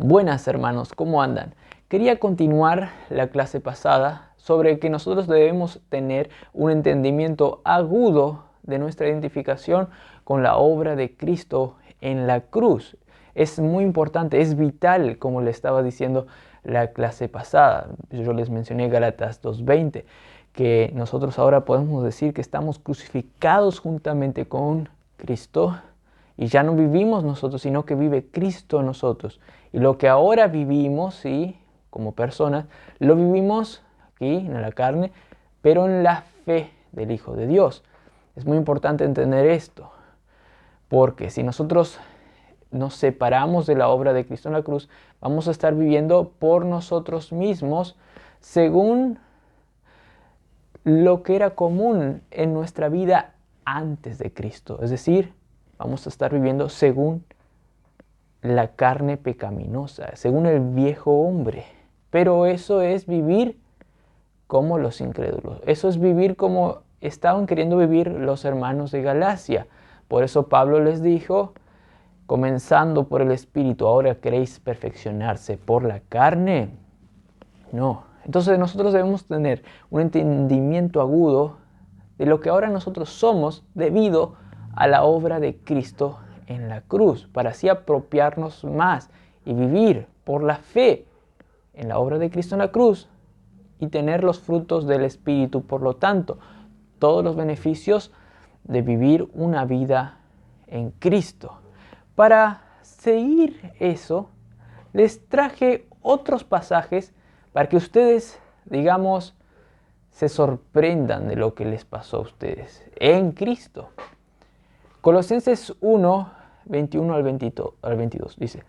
Buenas hermanos, ¿cómo andan? Quería continuar la clase pasada sobre que nosotros debemos tener un entendimiento agudo de nuestra identificación con la obra de Cristo en la cruz. Es muy importante, es vital, como le estaba diciendo la clase pasada. Yo les mencioné Gálatas 2:20, que nosotros ahora podemos decir que estamos crucificados juntamente con Cristo. Y ya no vivimos nosotros, sino que vive Cristo en nosotros. Y lo que ahora vivimos, sí, como personas, lo vivimos aquí en la carne, pero en la fe del Hijo de Dios. Es muy importante entender esto, porque si nosotros nos separamos de la obra de Cristo en la cruz, vamos a estar viviendo por nosotros mismos según lo que era común en nuestra vida antes de Cristo. Es decir, vamos a estar viviendo según la carne pecaminosa, según el viejo hombre. Pero eso es vivir como los incrédulos. Eso es vivir como estaban queriendo vivir los hermanos de Galacia. Por eso Pablo les dijo, comenzando por el Espíritu, ¿ahora queréis perfeccionarse por la carne? No. Entonces nosotros debemos tener un entendimiento agudo de lo que ahora nosotros somos debido a la obra de Cristo en la cruz, para así apropiarnos más y vivir por la fe en la obra de Cristo en la cruz y tener los frutos del Espíritu. Por lo tanto, todos los beneficios de vivir una vida en Cristo. Para seguir eso, les traje otros pasajes para que ustedes, digamos, se sorprendan de lo que les pasó a ustedes en Cristo. Colosenses 1, 21 al 22 dice: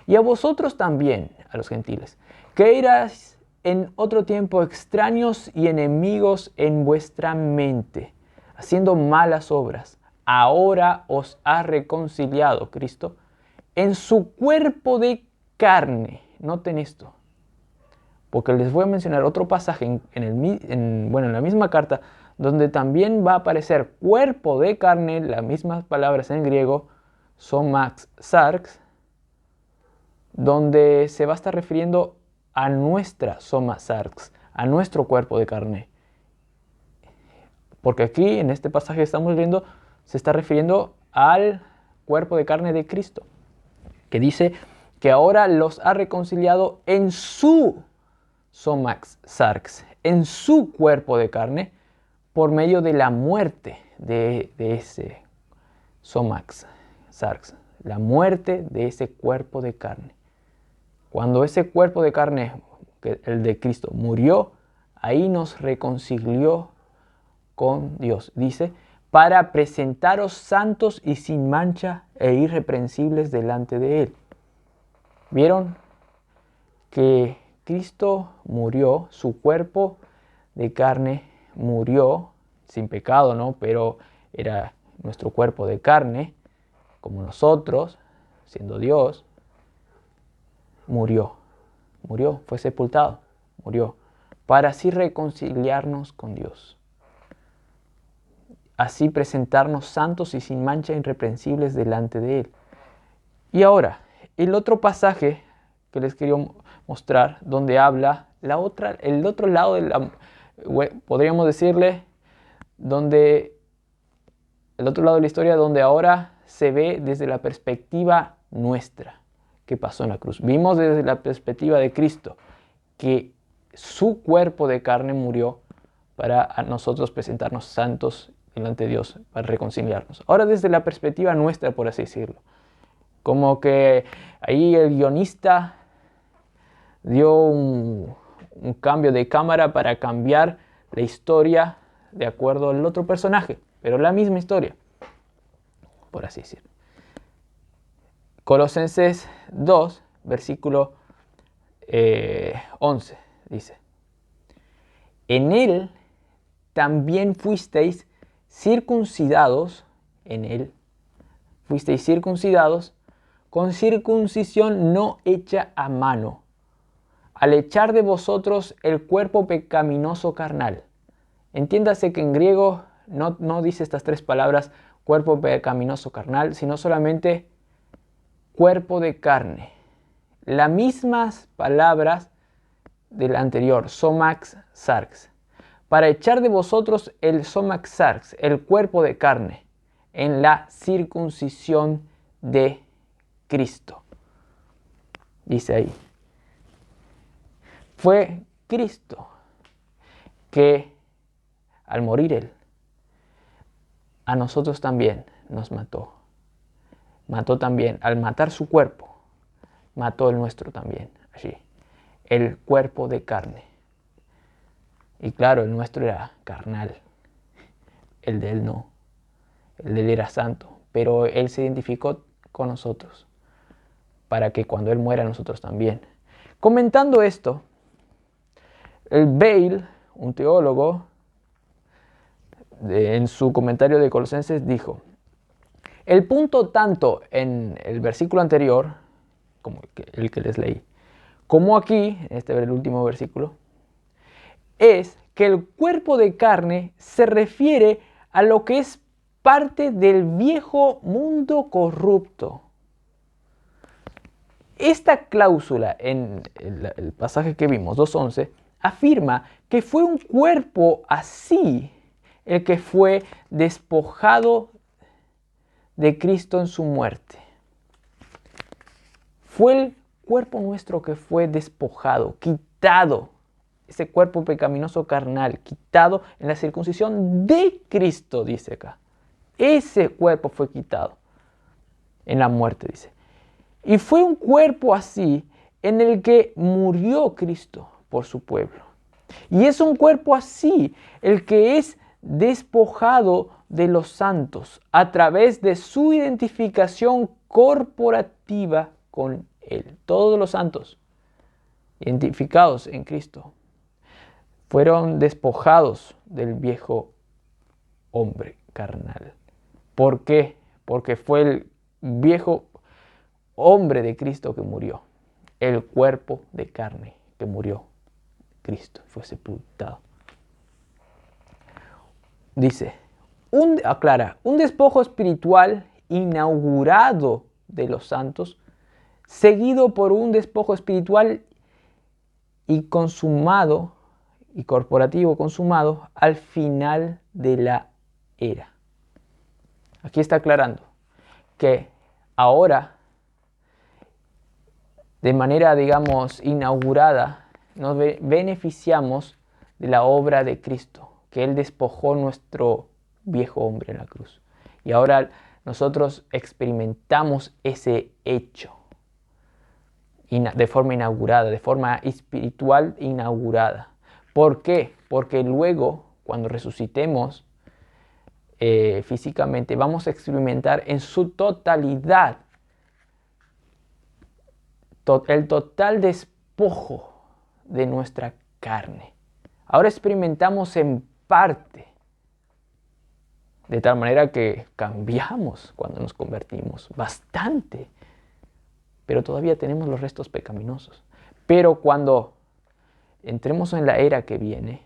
Y a vosotros también, a los gentiles, que erais en otro tiempo extraños y enemigos en vuestra mente, haciendo malas obras, ahora os ha reconciliado Cristo en su cuerpo de carne. Noten esto, porque les voy a mencionar otro pasaje en la misma carta, donde también va a aparecer cuerpo de carne, las mismas palabras en griego, somax sarx, donde se va a estar refiriendo a nuestra soma sarx, a nuestro cuerpo de carne. Porque aquí, en este pasaje que estamos viendo, se está refiriendo al cuerpo de carne de Cristo, que dice que ahora los ha reconciliado en su somax sarx, en su cuerpo de carne, por medio de la muerte de ese somax sarx, la muerte de ese cuerpo de carne. Cuando ese cuerpo de carne, el de Cristo, murió, ahí nos reconcilió con Dios. Dice, para presentaros santos y sin mancha e irreprensibles delante de Él. ¿Vieron que Cristo murió, su cuerpo de carne murió, sin pecado, ¿no? Pero era nuestro cuerpo de carne, como nosotros, siendo Dios, murió, fue sepultado, murió, para así reconciliarnos con Dios. Así presentarnos santos y sin mancha irreprensibles delante de Él. Y ahora, el otro pasaje que les quería mostrar, donde habla el otro lado de la, podríamos decirle, donde el otro lado de la historia, donde ahora se ve desde la perspectiva nuestra, que pasó en la cruz. Vimos desde la perspectiva de Cristo que su cuerpo de carne murió para a nosotros presentarnos santos delante de Dios, para reconciliarnos. Ahora desde la perspectiva nuestra, por así decirlo. Como que ahí el guionista dio un cambio de cámara para cambiar la historia de acuerdo al otro personaje, pero la misma historia, por así decirlo. Colosenses 2, versículo 11, dice: En Él también fuisteis circuncidados, con circuncisión no hecha a mano, al echar de vosotros el cuerpo pecaminoso carnal. Entiéndase que en griego no dice estas tres palabras, cuerpo pecaminoso carnal, sino solamente cuerpo de carne. las mismas palabras del anterior, somax sarx, para echar de vosotros el somax sarx, el cuerpo de carne, en la circuncisión de Cristo. Dice ahí. Fue Cristo que al morir Él, a nosotros también nos mató. Mató también, al matar su cuerpo, mató el nuestro también allí. El cuerpo de carne. Y claro, el nuestro era carnal. El de Él no. El de Él era santo. Pero Él se identificó con nosotros para que cuando Él muera nosotros también. Comentando esto, el Bale, un teólogo, en su comentario de Colosenses dijo: el punto tanto en el versículo anterior, como el que les leí, como aquí, en este el último versículo, es que el cuerpo de carne se refiere a lo que es parte del viejo mundo corrupto. Esta cláusula en el pasaje que vimos, 2:11, afirma que fue un cuerpo así el que fue despojado de Cristo en su muerte. Fue el cuerpo nuestro que fue despojado, quitado, ese cuerpo pecaminoso carnal, quitado en la circuncisión de Cristo, dice acá. Ese cuerpo fue quitado en la muerte, dice. Y fue un cuerpo así en el que murió Cristo por su pueblo. Y es un cuerpo así el que es despojado de los santos a través de su identificación corporativa con Él. Todos los santos identificados en Cristo fueron despojados del viejo hombre carnal. ¿Por qué? Porque fue el viejo hombre de Cristo que murió, el cuerpo de carne que murió. Cristo fue sepultado. Dice, un despojo espiritual inaugurado de los santos, seguido por un despojo espiritual y consumado, y corporativo consumado, al final de la era. Aquí está aclarando que ahora, de manera, digamos, inaugurada, nos beneficiamos de la obra de Cristo, que Él despojó nuestro viejo hombre en la cruz. Y ahora nosotros experimentamos ese hecho de forma inaugurada, de forma espiritual inaugurada. ¿Por qué? Porque luego, cuando resucitemos físicamente, vamos a experimentar en su totalidad el total despojo de nuestra carne. Ahora experimentamos en parte, de tal manera que cambiamos cuando nos convertimos bastante, pero todavía tenemos los restos pecaminosos. Pero cuando entremos en la era que viene,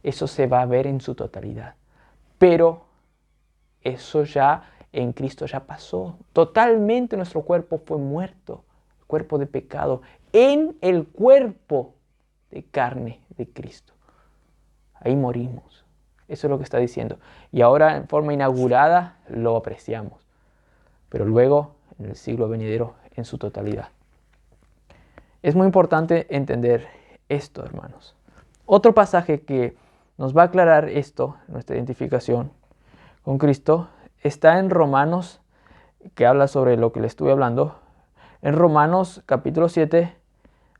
eso se va a ver en su totalidad. Pero eso ya en Cristo ya pasó. Totalmente nuestro cuerpo fue muerto, el cuerpo de pecado, en el cuerpo de carne de Cristo. Ahí morimos. Eso es lo que está diciendo. Y ahora en forma inaugurada lo apreciamos. Pero luego, en el siglo venidero, en su totalidad. Es muy importante entender esto, hermanos. Otro pasaje que nos va a aclarar esto, nuestra identificación con Cristo, está en Romanos, que habla sobre lo que le estuve hablando. En Romanos capítulo 7,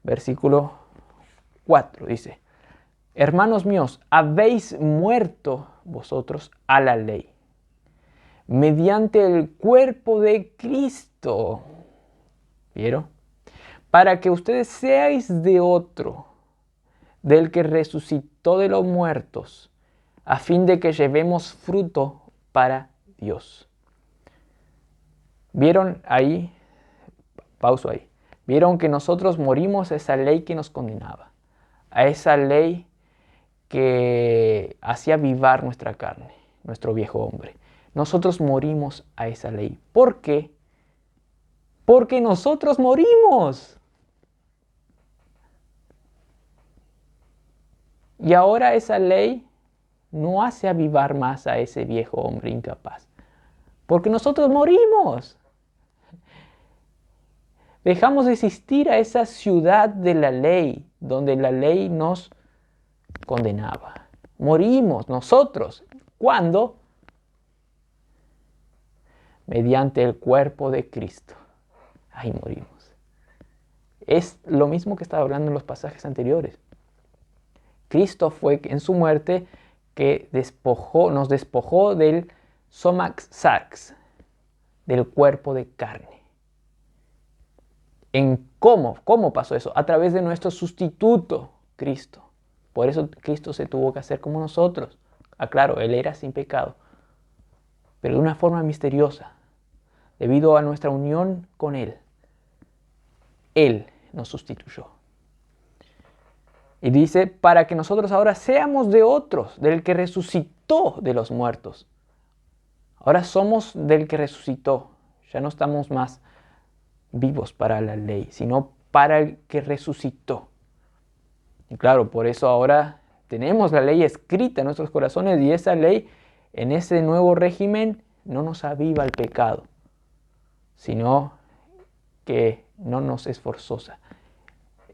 versículo 4, dice: hermanos míos, habéis muerto vosotros a la ley, mediante el cuerpo de Cristo. ¿Vieron? Para que ustedes seáis de otro, del que resucitó de los muertos, a fin de que llevemos fruto para Dios. ¿Vieron ahí? Pauso ahí. ¿Vieron que nosotros morimos a esa ley que nos condenaba? A esa ley que hacía vivar nuestra carne, nuestro viejo hombre. Nosotros morimos a esa ley. ¿Por qué? Porque nosotros morimos. Y ahora esa ley no hace avivar más a ese viejo hombre incapaz. Porque nosotros morimos. Dejamos de existir a esa ciudad de la ley, donde la ley nos condenaba. Morimos nosotros. ¿Cuándo? Mediante el cuerpo de Cristo. Ahí morimos. Es lo mismo que estaba hablando en los pasajes anteriores. Cristo fue en su muerte que nos despojó del somax sarx, del cuerpo de carne. ¿Cómo pasó eso? A través de nuestro sustituto, Cristo. Por eso Cristo se tuvo que hacer como nosotros. Claro, Él era sin pecado, pero de una forma misteriosa, debido a nuestra unión con Él. Él nos sustituyó. Y dice, para que nosotros ahora seamos de otros, del que resucitó de los muertos. Ahora somos del que resucitó. Ya no estamos más vivos para la ley, sino para el que resucitó. Y claro, por eso ahora tenemos la ley escrita en nuestros corazones, y esa ley en ese nuevo régimen no nos aviva el pecado, sino que no nos es forzosa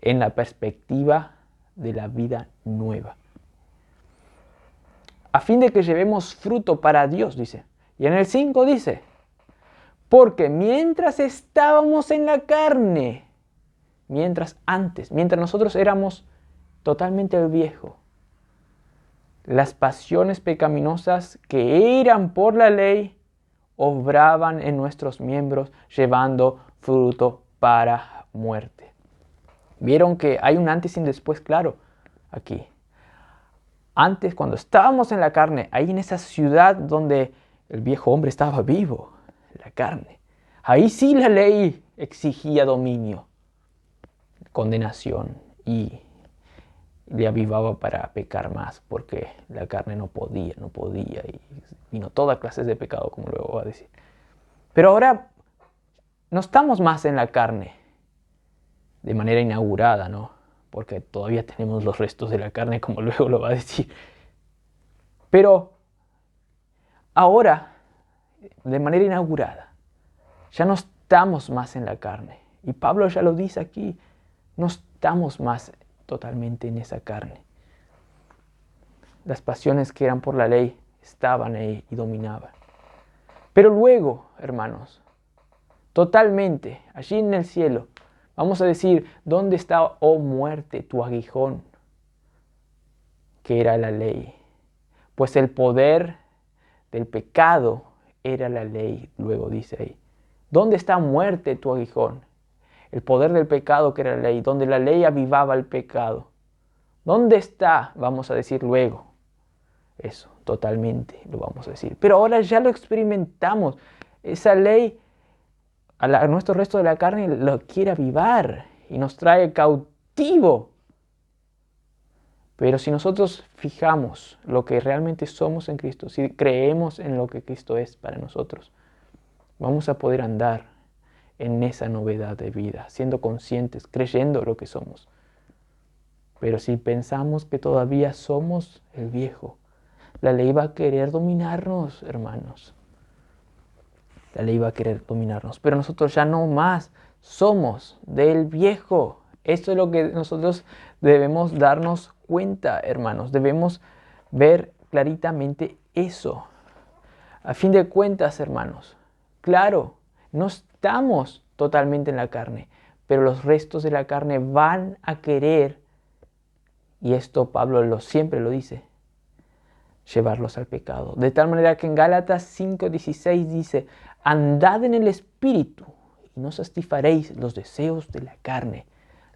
en la perspectiva de la vida nueva. A fin de que llevemos fruto para Dios, dice. Y en el 5 dice, porque mientras estábamos en la carne, mientras nosotros éramos totalmente el viejo, las pasiones pecaminosas que eran por la ley obraban en nuestros miembros, llevando fruto para muerte. Vieron que hay un antes y un después claro aquí. Antes, cuando estábamos en la carne, ahí en esa ciudad donde el viejo hombre estaba vivo, la carne, ahí sí la ley exigía dominio, condenación, y le avivaba para pecar más, porque la carne no podía, y vino toda clase de pecado, como luego va a decir. Pero ahora no estamos más en la carne de manera inaugurada, ¿no? Porque todavía tenemos los restos de la carne, como luego lo va a decir. Pero ahora, de manera inaugurada, ya no estamos más en la carne. Y Pablo ya lo dice aquí, no estamos más totalmente en esa carne. Las pasiones que eran por la ley estaban ahí y dominaban. Pero luego, hermanos, totalmente, allí en el cielo, vamos a decir, ¿dónde está, oh muerte, tu aguijón? Que era la ley. Pues el poder del pecado era la ley, luego dice ahí. ¿Dónde está, muerte, tu aguijón? El poder del pecado que era la ley, donde la ley avivaba el pecado. ¿Dónde está? Vamos a decir luego. Eso, totalmente lo vamos a decir. Pero ahora ya lo experimentamos. Esa ley a nuestro resto de la carne lo quiere avivar y nos trae cautivo. Pero si nosotros fijamos lo que realmente somos en Cristo, si creemos en lo que Cristo es para nosotros, vamos a poder andar en esa novedad de vida, siendo conscientes, creyendo lo que somos. Pero si pensamos que todavía somos el viejo, la ley va a querer dominarnos, hermanos. La ley va a querer dominarnos, pero nosotros ya no más somos del viejo. Esto es lo que nosotros debemos darnos cuenta, hermanos. Debemos ver claritamente eso. A fin de cuentas, hermanos, claro, no estamos totalmente en la carne, pero los restos de la carne van a querer, y esto Pablo siempre lo dice, llevarlos al pecado. De tal manera que en Gálatas 5:16 dice, andad en el Espíritu y no satisfaréis los deseos de la carne.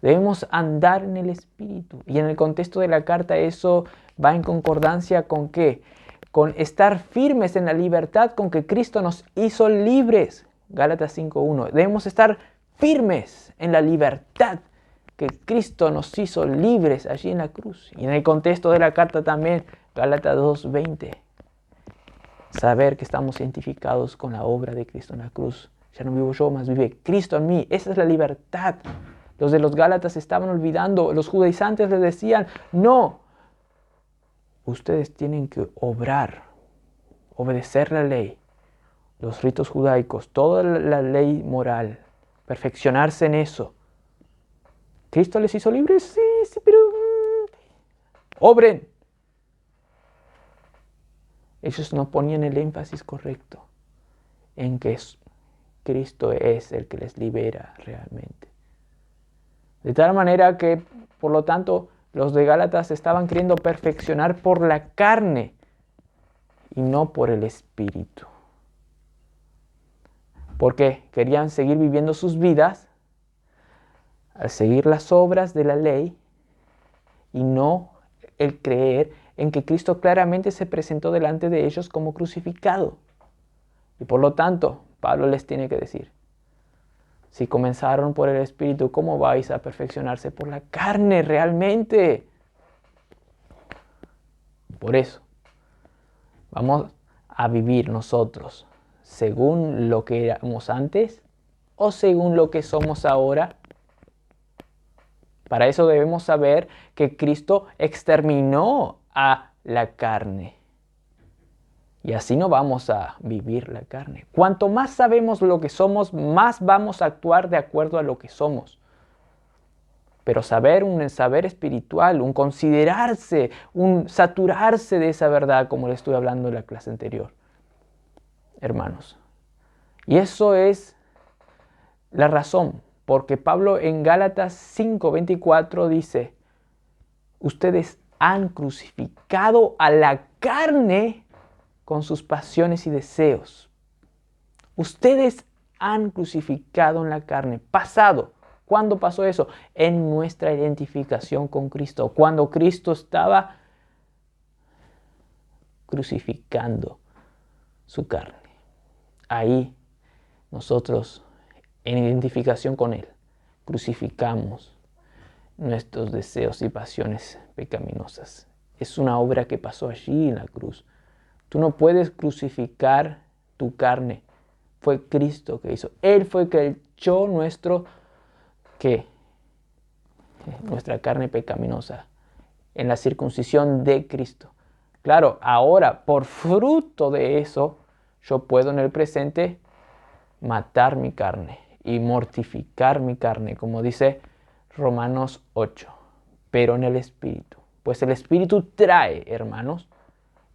Debemos andar en el Espíritu. Y en el contexto de la carta eso va en concordancia con ¿qué? Con estar firmes en la libertad con que Cristo nos hizo libres. Gálatas 5:1. Debemos estar firmes en la libertad que Cristo nos hizo libres allí en la cruz. Y en el contexto de la carta también, Gálatas 2:20. Saber que estamos identificados con la obra de Cristo en la cruz. Ya no vivo yo, más vive Cristo en mí. Esa es la libertad. Los de los Gálatas estaban olvidando. Los judaizantes les decían, no, ustedes tienen que obrar, obedecer la ley, los ritos judaicos, toda la ley moral, perfeccionarse en eso. ¿Cristo les hizo libres? Sí, pero obren. Ellos no ponían el énfasis correcto en que Cristo es el que les libera realmente. De tal manera que, por lo tanto, los de Gálatas estaban queriendo perfeccionar por la carne y no por el Espíritu. Porque querían seguir viviendo sus vidas al seguir las obras de la ley y no el creer en que Cristo claramente se presentó delante de ellos como crucificado. Y por lo tanto, Pablo les tiene que decir, si comenzaron por el Espíritu, ¿cómo vais a perfeccionarse por la carne realmente? Por eso, vamos a vivir nosotros según lo que éramos antes o según lo que somos ahora. Para eso debemos saber que Cristo exterminó a la carne. Y así no vamos a vivir la carne. Cuanto más sabemos lo que somos, más vamos a actuar de acuerdo a lo que somos. Pero un saber espiritual, un considerarse, un saturarse de esa verdad, como le estuve hablando en la clase anterior, hermanos. Y eso es la razón, porque Pablo en Gálatas 5:24 dice, ustedes han crucificado a la carne con sus pasiones y deseos. Ustedes han crucificado en la carne. Pasado. ¿Cuándo pasó eso? En nuestra identificación con Cristo. Cuando Cristo estaba crucificando su carne. Ahí nosotros, en identificación con Él, crucificamos nuestros deseos y pasiones pecaminosas. Es una obra que pasó allí en la cruz. Tú no puedes crucificar tu carne. Fue Cristo que hizo. Él fue el que echó nuestra carne pecaminosa en la circuncisión de Cristo. Claro, ahora, por fruto de eso, yo puedo en el presente matar mi carne y mortificar mi carne, como dice Romanos 8, pero en el Espíritu. Pues el Espíritu trae, hermanos,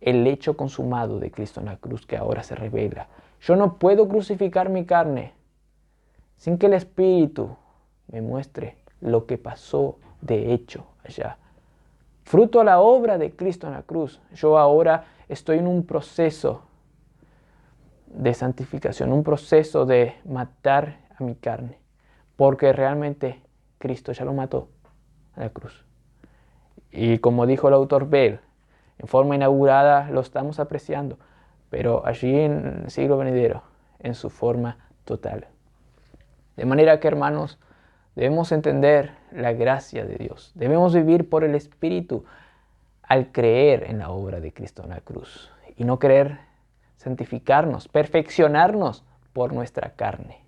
el hecho consumado de Cristo en la cruz que ahora se revela. Yo no puedo crucificar mi carne sin que el Espíritu me muestre lo que pasó de hecho allá. Fruto a la obra de Cristo en la cruz. Yo ahora estoy en un proceso de santificación, un proceso de matar a mi carne, porque realmente Cristo ya lo mató a la cruz. Y como dijo el autor Bell, en forma inaugurada lo estamos apreciando, pero allí en el siglo venidero, en su forma total. De manera que, hermanos, debemos entender la gracia de Dios. Debemos vivir por el Espíritu al creer en la obra de Cristo en la cruz y no querer santificarnos, perfeccionarnos por nuestra carne,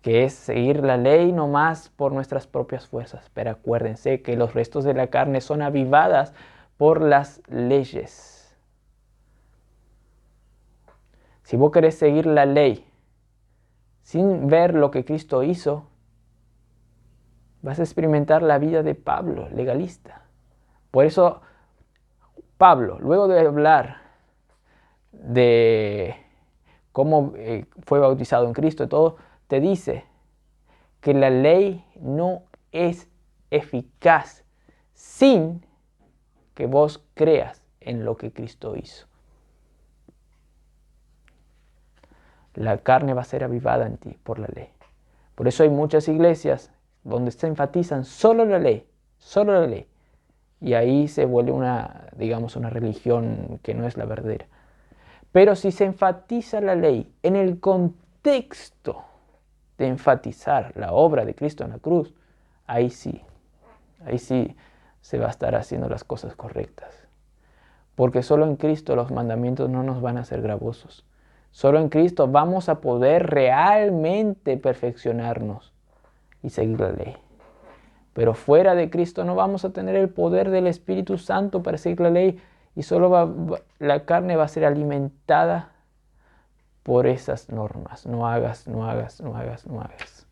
que es seguir la ley nomás por nuestras propias fuerzas. Pero acuérdense que los restos de la carne son avivadas por las leyes. Si vos querés seguir la ley sin ver lo que Cristo hizo, vas a experimentar la vida de Pablo, legalista. Por eso Pablo, luego de hablar de cómo fue bautizado en Cristo y todo, te dice que la ley no es eficaz sin que vos creas en lo que Cristo hizo. La carne va a ser avivada en ti por la ley. Por eso hay muchas iglesias donde se enfatizan solo la ley, solo la ley. Y ahí se vuelve una religión que no es la verdadera. Pero si se enfatiza la ley en el contexto de enfatizar la obra de Cristo en la cruz, ahí sí se va a estar haciendo las cosas correctas. Porque solo en Cristo los mandamientos no nos van a ser gravosos. Solo en Cristo vamos a poder realmente perfeccionarnos y seguir la ley. Pero fuera de Cristo no vamos a tener el poder del Espíritu Santo para seguir la ley y solo la carne va a ser alimentada por esas normas. No hagas, no hagas, no hagas, no hagas.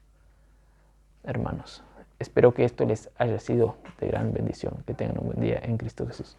Hermanos, espero que esto les haya sido de gran bendición. Que tengan un buen día en Cristo Jesús.